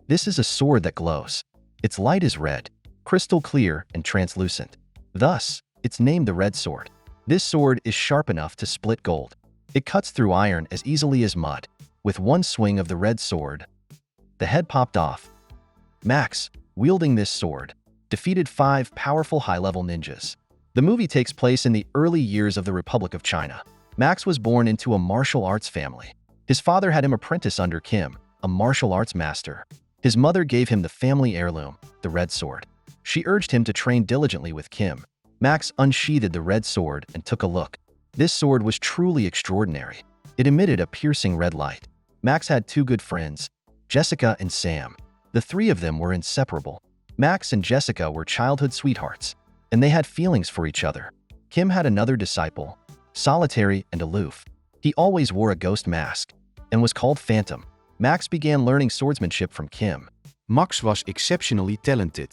This is a sword that glows. Its light is red, crystal clear and translucent. Thus, it's named the Red Sword. This sword is sharp enough to split gold. It cuts through iron as easily as mud. With one swing of the red sword, the head popped off. Max, wielding this sword, defeated 5 powerful high-level ninjas. The movie takes place in the early years of the Republic of China. Max was born into a martial arts family. His father had him apprentice under Kim, a martial arts master. His mother gave him the family heirloom, the Red Sword. She urged him to train diligently with Kim. Max unsheathed the red sword and took a look. This sword was truly extraordinary. It emitted a piercing red light. Max had 2 good friends, Jessica and Sam. The 3 of them were inseparable. Max and Jessica were childhood sweethearts, and they had feelings for each other. Kim had another disciple, solitary and aloof. He always wore a ghost mask and was called Phantom. Max began learning swordsmanship from Kim. Max was exceptionally talented.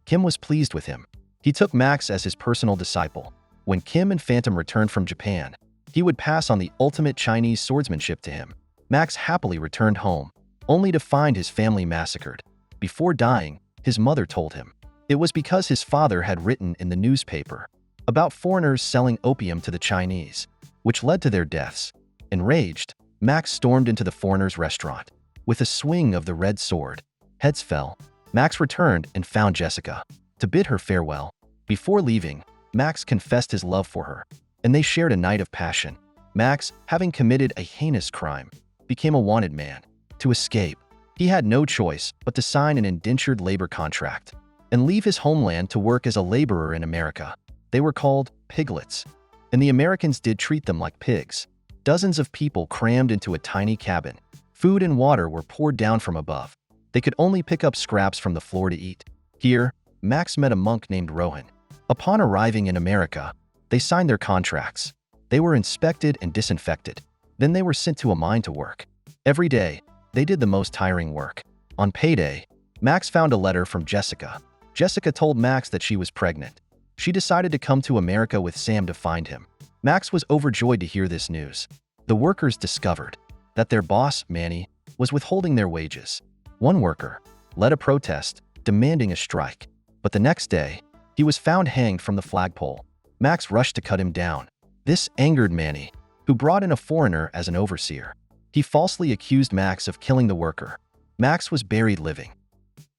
Kim was pleased with him. He took Max as his personal disciple. When Kim and Phantom returned from Japan, he would pass on the ultimate Chinese swordsmanship to him. Max happily returned home, only to find his family massacred. Before dying, his mother told him it was because his father had written in the newspaper about foreigners selling opium to the Chinese, which led to their deaths. Enraged, Max stormed into the foreigners' restaurant. With a swing of the red sword, heads fell. Max returned and found Jessica to bid her farewell. Before leaving, Max confessed his love for her, and they shared a night of passion. Max, having committed a heinous crime, became a wanted man. To escape, he had no choice but to sign an indentured labor contract and leave his homeland to work as a laborer in America. They were called piglets, and the Americans did treat them like pigs. Dozens of people crammed into a tiny cabin. Food and water were poured down from above. They could only pick up scraps from the floor to eat. Here, Max met a monk named Rohan. Upon arriving in America, they signed their contracts. They were inspected and disinfected. Then they were sent to a mine to work. Every day, they did the most tiring work. On payday, Max found a letter from Jessica. Jessica told Max that she was pregnant. She decided to come to America with Sam to find him. Max was overjoyed to hear this news. The workers discovered that their boss, Manny, was withholding their wages. One worker led a protest, demanding a strike. But the next day, he was found hanged from the flagpole. Max rushed to cut him down. This angered Manny, who brought in a foreigner as an overseer. He falsely accused Max of killing the worker. Max was buried living,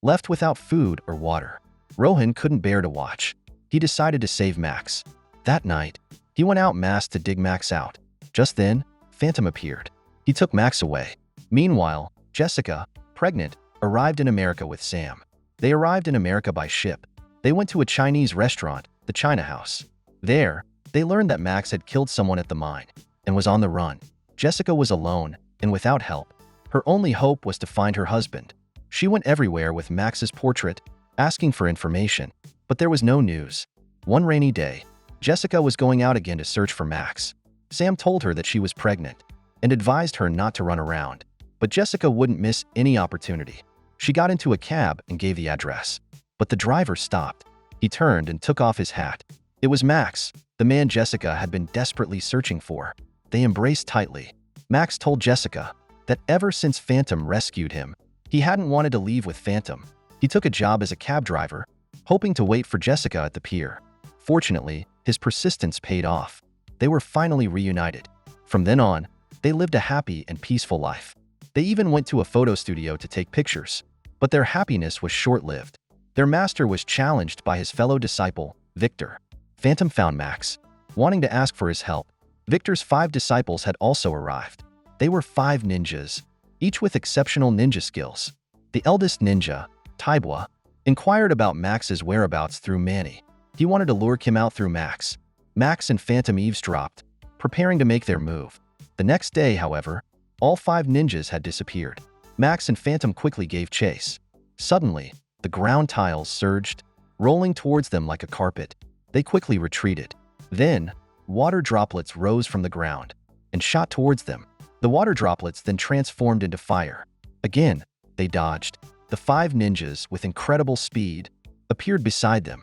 left without food or water. Rohan couldn't bear to watch. He decided to save Max. That night, he went out masked to dig Max out. Just then, Phantom appeared. He took Max away. Meanwhile, Jessica, pregnant, arrived in America with Sam. They arrived in America by ship. They went to a Chinese restaurant, the China House. There, they learned that Max had killed someone at the mine and was on the run. Jessica was alone and without help. Her only hope was to find her husband. She went everywhere with Max's portrait, asking for information, but there was no news. One rainy day, Jessica was going out again to search for Max. Sam told her that she was pregnant and advised her not to run around, but Jessica wouldn't miss any opportunity. She got into a cab and gave the address, but the driver stopped. He turned and took off his hat. It was Max, the man Jessica had been desperately searching for. They embraced tightly. Max told Jessica that ever since Phantom rescued him, he hadn't wanted to leave with Phantom. He took a job as a cab driver, hoping to wait for Jessica at the pier. Fortunately, his persistence paid off. They were finally reunited. From then on, they lived a happy and peaceful life. They even went to a photo studio to take pictures. But their happiness was short-lived. Their master was challenged by his fellow disciple, Victor. Phantom found Max, wanting to ask for his help. Victor's 5 disciples had also arrived. They were 5 ninjas, each with exceptional ninja skills. The eldest ninja, Taibwa, inquired about Max's whereabouts through Manny. He wanted to lure Kim out through Max. Max and Phantom eavesdropped, preparing to make their move. The next day, however, all 5 ninjas had disappeared. Max and Phantom quickly gave chase. Suddenly, the ground tiles surged, rolling towards them like a carpet. They quickly retreated. Then, water droplets rose from the ground and shot towards them. The water droplets then transformed into fire. Again, they dodged. The 5 ninjas, with incredible speed, appeared beside them.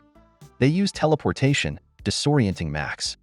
They used teleportation, disorienting Max.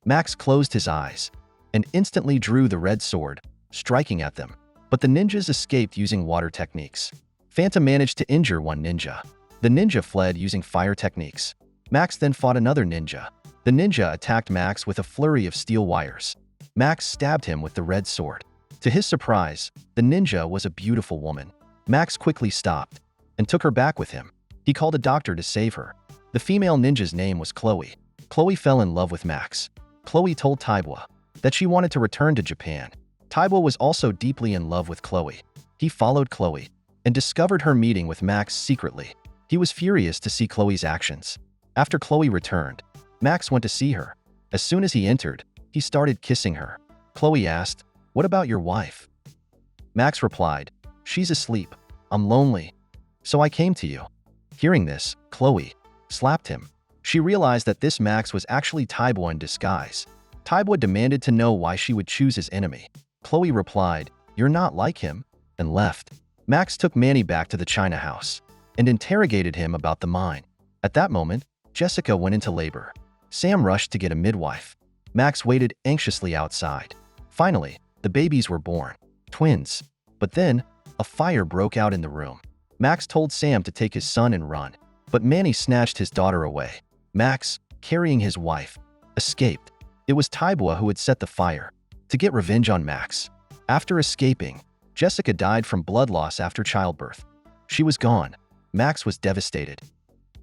Max closed his eyes and instantly drew the red sword, striking at them. But the ninjas escaped using water techniques. Phantom managed to injure one ninja. The ninja fled using fire techniques. Max then fought another ninja. The ninja attacked Max with a flurry of steel wires. Max stabbed him with the red sword. To his surprise, the ninja was a beautiful woman. Max quickly stopped and took her back with him. He called a doctor to save her. The female ninja's name was Chloe. Chloe fell in love with Max. Chloe told Taibwa that she wanted to return to Japan. Taibwa was also deeply in love with Chloe. He followed Chloe and discovered her meeting with Max secretly. He was furious to see Chloe's actions. After Chloe returned, Max went to see her. As soon as he entered, he started kissing her. Chloe asked, "What about your wife?" Max replied, "She's asleep. I'm lonely. So I came to you." Hearing this, Chloe slapped him. She realized that this Max was actually Taibwa in disguise. Taibwa demanded to know why she would choose his enemy. Chloe replied, "You're not like him," and left. Max took Manny back to the China house and interrogated him about the mine. At that moment, Jessica went into labor. Sam rushed to get a midwife. Max waited anxiously outside. Finally, the babies were born, twins. But then, a fire broke out in the room. Max told Sam to take his son and run, but Manny snatched his daughter away. Max, carrying his wife, escaped. It was Taibwa who had set the fire to get revenge on Max. After escaping, Jessica died from blood loss after childbirth. She was gone. Max was devastated.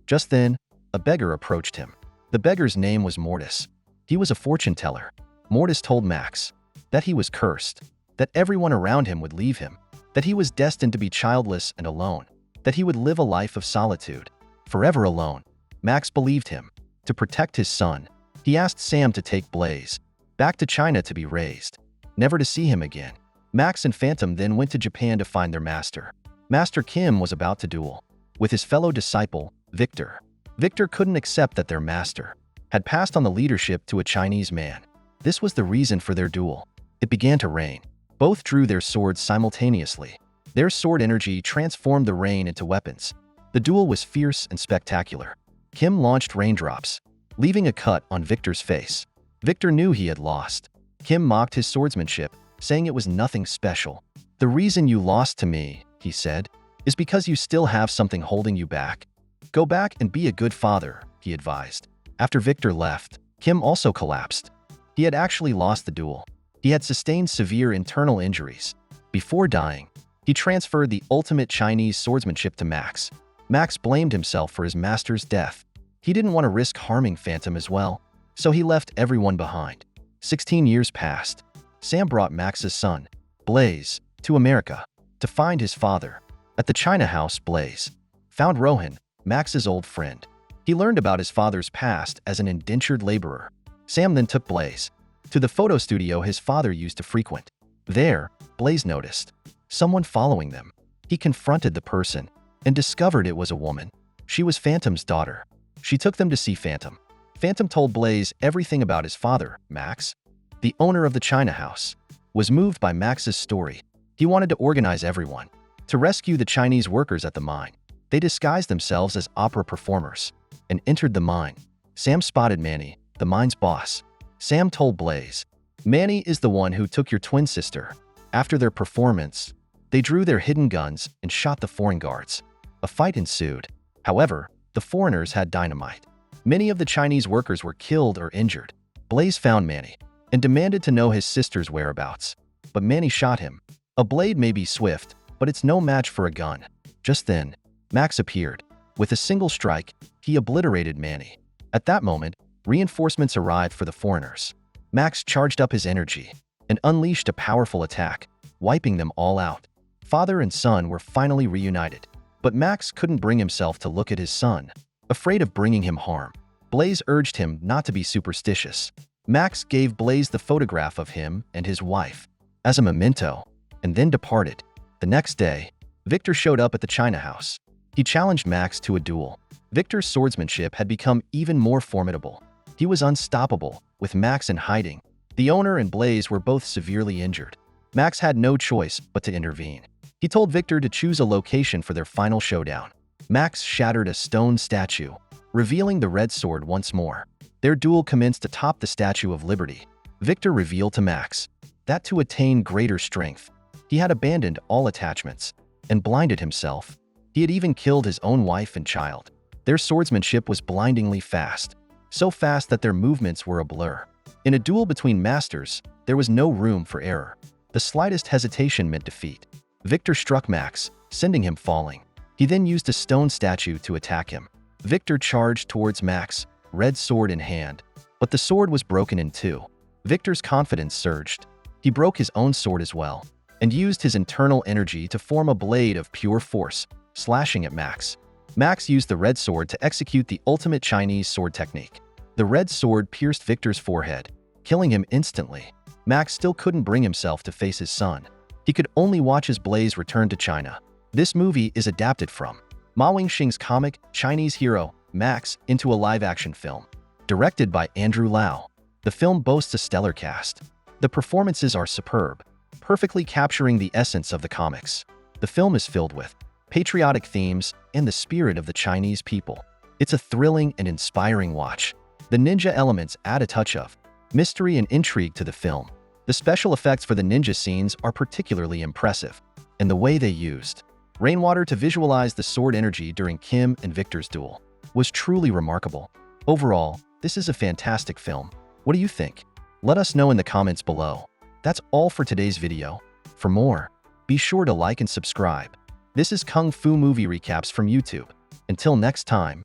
Just then, a beggar approached him. The beggar's name was Mortis. He was a fortune teller. Mortis told Max that he was cursed, that everyone around him would leave him, that he was destined to be childless and alone, that he would live a life of solitude, forever alone. Max believed him. To protect his son, he asked Sam to take Blaze back to China to be raised, never to see him again. Max and Phantom then went to Japan to find their master. Master Kim was about to duel with his fellow disciple, Victor. Victor couldn't accept that their master had passed on the leadership to a Chinese man. This was the reason for their duel. It began to rain. Both drew their swords simultaneously. Their sword energy transformed the rain into weapons. The duel was fierce and spectacular. Kim launched raindrops, leaving a cut on Victor's face. Victor knew he had lost. Kim mocked his swordsmanship, saying it was nothing special. "The reason you lost to me," he said, "is because you still have something holding you back. Go back and be a good father," he advised. After Victor left, Kim also collapsed. He had actually lost the duel. He had sustained severe internal injuries. Before dying, he transferred the ultimate Chinese swordsmanship to Max. Max blamed himself for his master's death. He didn't want to risk harming Phantom as well, so he left everyone behind. 16 years passed. Sam brought Max's son, Blaze, to America to find his father. At the China house, Blaze found Rohan, Max's old friend. He learned about his father's past as an indentured laborer. Sam then took Blaze to the photo studio his father used to frequent. There, Blaze noticed someone following them. He confronted the person and discovered it was a woman. She was Phantom's daughter. She took them to see Phantom. Phantom told Blaze everything about his father, Max. The owner of the China house was moved by Max's story. He wanted to organize everyone to rescue the Chinese workers at the mine. They disguised themselves as opera performers and entered the mine. Sam spotted Manny, the mine's boss. Sam told Blaze, "Manny is the one who took your twin sister." After their performance, they drew their hidden guns and shot the foreign guards. A fight ensued. However, the foreigners had dynamite. Many of the Chinese workers were killed or injured. Blaze found Manny and demanded to know his sister's whereabouts. But Manny shot him. A blade may be swift, but it's no match for a gun. Just then, Max appeared. With a single strike, he obliterated Manny. At that moment, reinforcements arrived for the foreigners. Max charged up his energy and unleashed a powerful attack, wiping them all out. Father and son were finally reunited. But Max couldn't bring himself to look at his son, afraid of bringing him harm. Blaze urged him not to be superstitious. Max gave Blaze the photograph of him and his wife as a memento, and then departed. The next day, Victor showed up at the China house. He challenged Max to a duel. Victor's swordsmanship had become even more formidable. He was unstoppable, with Max in hiding. The owner and Blaze were both severely injured. Max had no choice but to intervene. He told Victor to choose a location for their final showdown. Max shattered a stone statue, revealing the red sword once more. Their duel commenced atop the Statue of Liberty. Victor revealed to Max that to attain greater strength, he had abandoned all attachments and blinded himself He had even killed his own wife and child. Their swordsmanship was blindingly fast, so fast that their movements were a blur. In a duel between masters, there was no room for error. The slightest hesitation meant defeat. Victor struck Max, sending him falling. He then used a stone statue to attack him. Victor charged towards Max, red sword in hand, but the sword was broken in two. Victor's confidence surged. He broke his own sword as well, and used his internal energy to form a blade of pure force, slashing at Max. Max used the red sword to execute the ultimate Chinese sword technique. The red sword pierced Victor's forehead, killing him instantly. Max still couldn't bring himself to face his son. He could only watch his blaze return to China. This movie is adapted from Ma Wingxing's comic Chinese Hero, Max, into a live-action film. Directed by Andrew Lau, the film boasts a stellar cast. The performances are superb, perfectly capturing the essence of the comics. The film is filled with patriotic themes and the spirit of the Chinese people. It's a thrilling and inspiring watch. The ninja elements add a touch of mystery and intrigue to the film. The special effects for the ninja scenes are particularly impressive, and the way they used rainwater to visualize the sword energy during Kim and Victor's duel was truly remarkable. Overall, this is a fantastic film. What do you think? Let us know in the comments below. That's all for today's video. For more, be sure to like and subscribe. This is Kung Fu Movie Recaps from YouTube. Until next time,